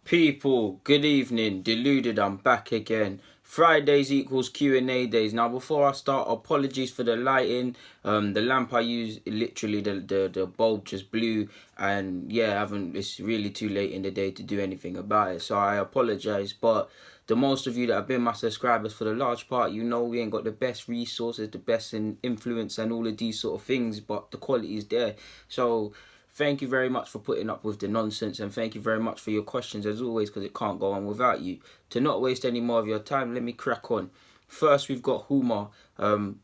People, good evening. Deluded, I'm back again. Fridays equals Q&A days. Now, before I start, apologies for the lighting. The lamp I use, literally, the bulb just blew, and yeah, I haven't. It's really too late in the day to do anything about it. So I apologize, but the most of you that have been my subscribers for the large part, you know we ain't got the best resources, the best in influence, and all of these sort of things, but the quality is there. So thank you very much for putting up with the nonsense, and thank you very much for your questions as always, because it can't go on without you. To not waste any more of your time, let me crack on. First, we've got Huma,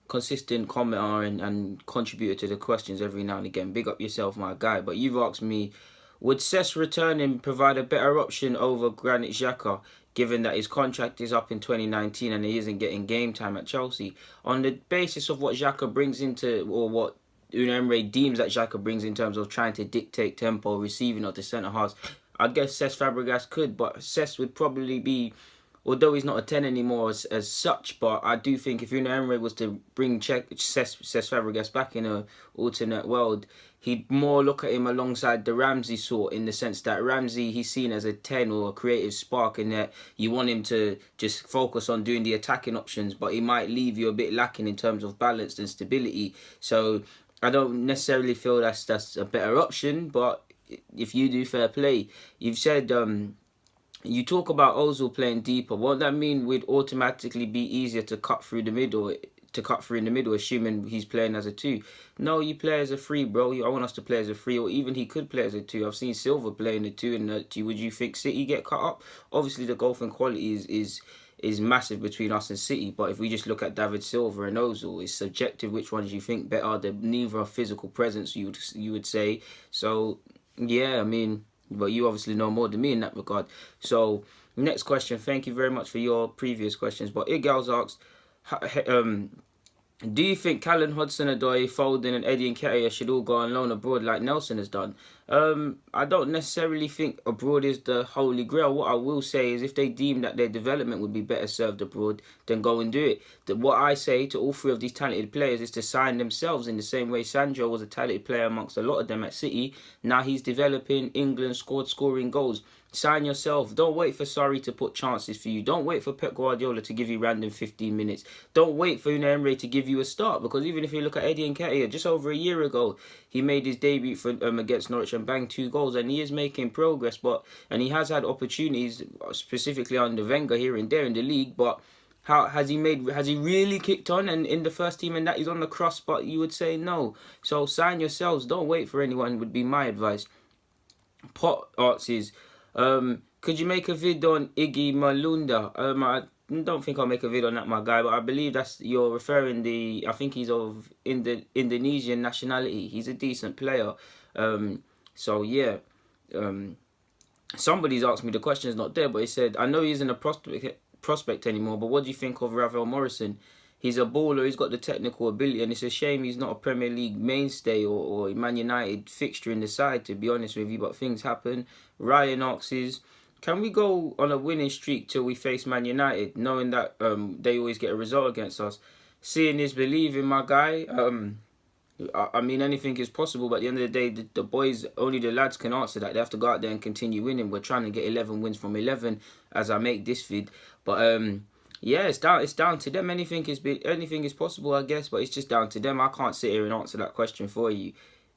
consistent commenter and contributor to the questions every now and again. Big up yourself, my guy. But you've asked me, would Cesc returning provide a better option over Granit Xhaka, given that his contract is up in 2019 and he isn't getting game time at Chelsea? On the basis of what Xhaka brings into, or what Unai Emery deems that Xhaka brings in terms of trying to dictate tempo, receiving of the centre halves, I guess Cesc Fabregas could, but Cesc would probably be, although he's not a 10 anymore as such, but I do think if Unai Emery was to bring Cesc Fabregas back in an alternate world, he'd more look at him alongside the Ramsey sort, in the sense that Ramsey, he's seen as a 10 or a creative spark, in that you want him to just focus on doing the attacking options, but he might leave you a bit lacking in terms of balance and stability. So I don't necessarily feel that's a better option, but if you do, fair play. You've said you talk about Ozil playing deeper. Won't that mean we'd automatically be easier to cut through the middle? Assuming he's playing as a 2. No, you play as a 3, bro. I want us to play as a 3, or even he could play as a 2. I've seen Silva playing a 2 and a 2. Would you think City get cut up? Obviously, the golfing quality is massive between us and City, but if we just look at David Silva and Ozil, it's subjective which ones you think better. They're neither a physical presence, you would say. So yeah, I mean, but you obviously know more than me in that regard. So next question. Thank you very much for your previous questions. But Igals asked, do you think Callum Hudson-Odoi, Foden and Eddie Nketiah should all go on loan abroad like Nelson has done? I don't necessarily think abroad is the holy grail. What I will say is, if they deem that their development would be better served abroad, then go and do it. What I say to all 3 of these talented players is to sign themselves, in the same way Sandro was a talented player amongst a lot of them at City. Now he's developing England squad, scoring goals. Sign yourself. Don't wait for Sarri to put chances for you. Don't wait for Pep Guardiola to give you random 15 minutes. Don't wait for Unai Emery to give you a start, because even if you look at Eddie Nketiah, just over a year ago, he made his debut for against Norwich and banged 2 goals, and he is making progress. And he has had opportunities, specifically under Wenger here and there in the league, but how has he really kicked on and in the first team, and that he's on the cross? But you would say no. So sign yourselves. Don't wait for anyone, would be my advice. Pot Arts is, could you make a vid on Iggy Malunda? I don't think I'll make a vid on that, my guy, but I believe you're referring I think he's of Indonesian nationality. He's a decent player. So yeah, somebody's asked me, the question is not there, but he said, I know he isn't a prospect anymore, but what do you think of Ravel Morrison? He's a baller, he's got the technical ability, and it's a shame he's not a Premier League mainstay or Man United fixture in the side, to be honest with you, but things happen. Ryan asks, can we go on a winning streak till we face Man United, knowing that they always get a result against us? Seeing is believing, my guy. I mean, anything is possible, but at the end of the day, the boys, only the lads can answer that. They have to go out there and continue winning. We're trying to get 11 wins from 11 as I make this vid. But yeah, it's down to them. Anything is possible, I guess, but it's just down to them. I can't sit here and answer that question for you.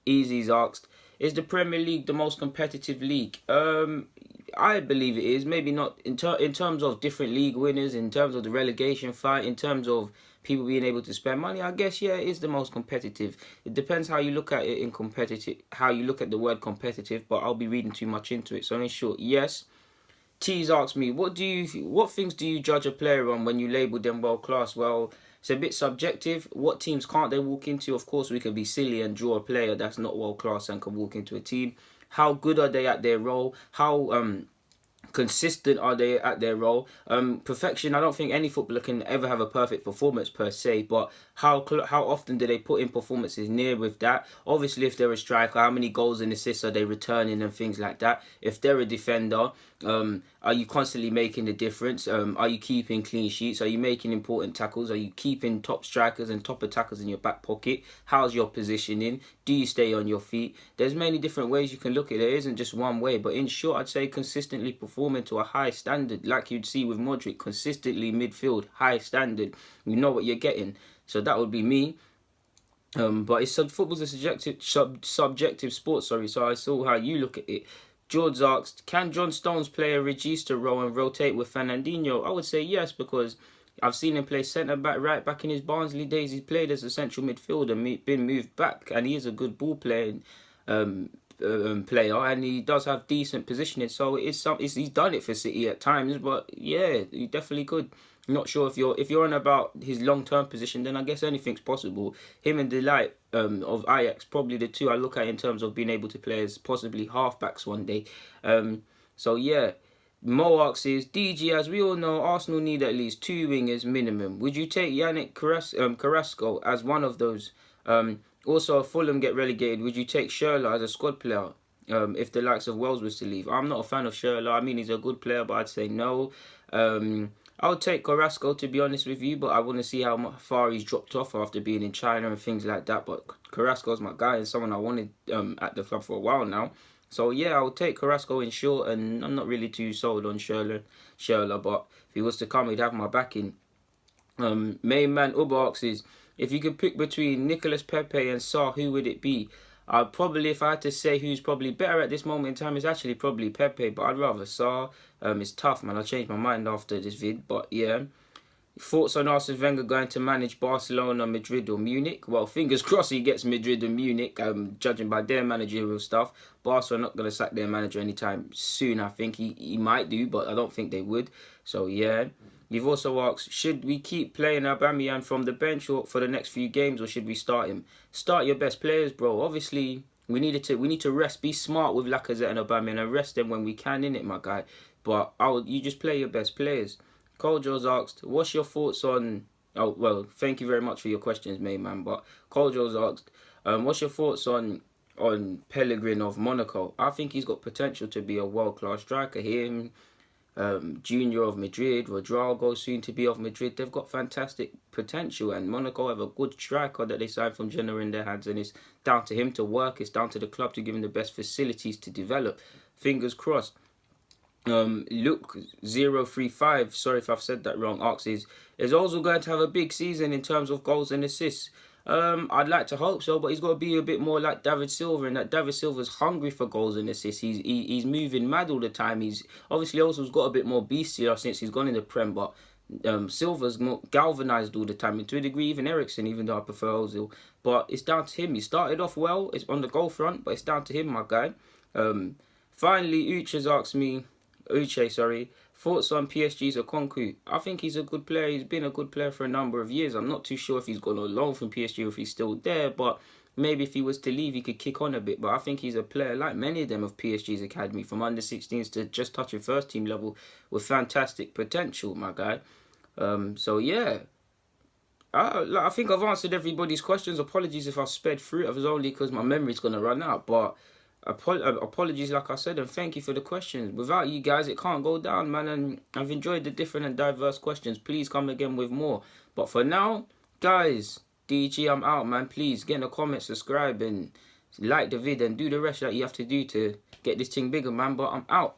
Easy's asked, is the Premier League the most competitive league? I believe it is. Maybe not in terms of different league winners, in terms of the relegation fight, in terms of people being able to spend money. I guess, yeah, it is the most competitive. It depends how you look at it how you look at the word competitive, but I'll be reading too much into it. So in short, yes. T's asked me, what things do you judge a player on when you label them world class? Well, it's a bit subjective. What teams can't they walk into? Of course, we could be silly and draw a player that's not world class and can walk into a team. How good are they at their role? How consistent are they at their role? Perfection, I don't think any footballer can ever have a perfect performance per se, but how often do they put in performances near with that? Obviously, if they're a striker, how many goals and assists are they returning and things like that? If they're a defender, are you constantly making the difference? Are you keeping clean sheets? Are you making important tackles? Are you keeping top strikers and top attackers in your back pocket? How's your positioning? Do you stay on your feet? There's many different ways you can look at it. There isn't just one way. But in short, I'd say consistently performing to a high standard, like you'd see with Modric, consistently midfield, high standard. You know what you're getting. So that would be me. But it's football's a subjective sport. Sorry, so I saw how you look at it. George asked, can John Stones play a regista role and rotate with Fernandinho? I would say yes, because I've seen him play centre back, right back in his Barnsley days. He's played as a central midfielder, been moved back, and he is a good ball playing player, and he does have decent positioning. So he's done it for City at times, but yeah, he definitely could. I'm not sure if you're on about his long-term position, then I guess anything's possible. Him and Delight of Ajax, probably the two I look at in terms of being able to play as possibly halfbacks one day. So yeah. Mo asks is, DG, as we all know, Arsenal need at least 2 wingers minimum. Would you take Yannick Carrasco as one of those? Also, if Fulham get relegated, would you take Schürrle as a squad player if the likes of Wells was to leave? I'm not a fan of Schürrle. I mean, he's a good player, but I'd say no. I would take Carrasco, to be honest with you, but I want to see how far he's dropped off after being in China and things like that. But Carrasco's my guy and someone I wanted at the club for a while now. So yeah, I would take Carrasco in short, and I'm not really too sold on Schürrle, but if he was to come, he'd have my backing. Main man Uba asks, if you could pick between Nicolas Pepe and Sarr, who would it be? I'd probably, if I had to say who's probably better at this moment in time, it's actually probably Pepe, but I'd rather Sarr. It's tough, man. I changed my mind after this vid, but yeah. Thoughts on Arsene Wenger going to manage Barcelona, Madrid or Munich? Well, fingers crossed he gets Madrid and Munich, judging by their managerial stuff. Barca are not going to sack their manager anytime soon, I think. He might do, but I don't think they would. So, yeah. You've also asked, should we keep playing Aubameyang from the bench or for the next few games, or should we start him? Start your best players, bro. Obviously, we need to rest. Be smart with Lacazette and Aubameyang and rest them when we can, innit, my guy? But you just play your best players. Coljo's asked, what's your thoughts on... Oh, well, thank you very much for your questions, main man. But Coljo's asked, what's your thoughts on Pellegrin of Monaco? I think he's got potential to be a world-class striker. Him, Junior of Madrid, Rodrigo, soon to be of Madrid. They've got fantastic potential, and Monaco have a good striker that they signed from Genoa in their hands, and it's down to him to work. It's down to the club to give him the best facilities to develop. Fingers crossed. Luke 035, sorry if I've said that wrong, asks is also going to have a big season in terms of goals and assists. I'd like to hope so, but he's got to be a bit more like David Silva, and that David Silva's hungry for goals and assists. He's moving mad all the time. He's obviously also got a bit more beastier since he's gone in the Prem, but Silva's more galvanised all the time, and to a degree even Eriksen, even though I prefer Ozil. But it's down to him. He started off well, it's on the goal front, but it's down to him, my guy. Finally, Uche's asked me, thoughts on PSG's Okonkwo. I think he's a good player. He's been a good player for a number of years. I'm not too sure if he's gone on loan from PSG or if he's still there, but maybe if he was to leave, he could kick on a bit. But I think he's a player, like many of them of PSG's academy, from under 16s to just touching first team level, with fantastic potential, my guy. So yeah. I think I've answered everybody's questions. Apologies if I sped through it. It was only because my memory's going to run out, but... apologies, like I said, and thank you for the questions. Without you guys, it can't go down, man, and I've enjoyed the different and diverse questions. Please come again with more. But for now, guys, DG, I'm out, man. Please get in the comments, subscribe, and like the vid, and do the rest that you have to do to get this thing bigger, man. But I'm out.